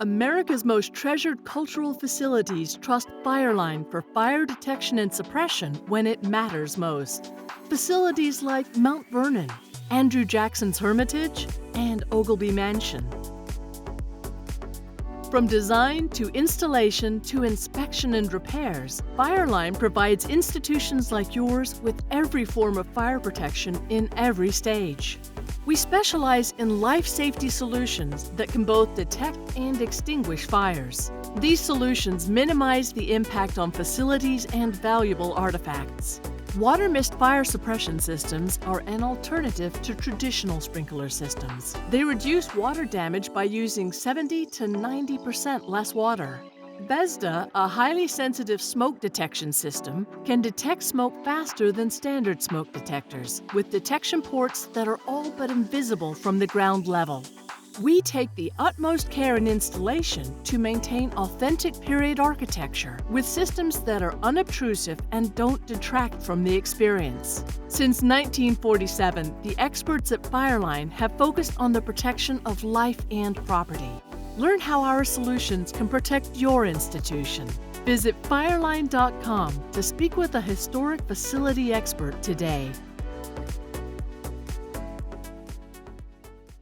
America's most treasured cultural facilities trust Fireline for fire detection and suppression when it matters most. Facilities like Mount Vernon, Andrew Jackson's Hermitage, and Oglebay Mansion. From design to installation to inspection and repairs, Fireline provides institutions like yours with every form of fire protection in every stage. We specialize in life safety solutions that can both detect and extinguish fires. These solutions minimize the impact on facilities and valuable artifacts. Water mist fire suppression systems are an alternative to traditional sprinkler systems. They reduce water damage by using 70 to 90% less water. BESDA, a highly sensitive smoke detection system, can detect smoke faster than standard smoke detectors, with detection ports that are all but invisible from the ground level. We take the utmost care in installation to maintain authentic period architecture with systems that are unobtrusive and don't detract from the experience. Since 1947, the experts at Fireline have focused on the protection of life and property. Learn how our solutions can protect your institution. Visit fireline.com to speak with a historic facility expert today.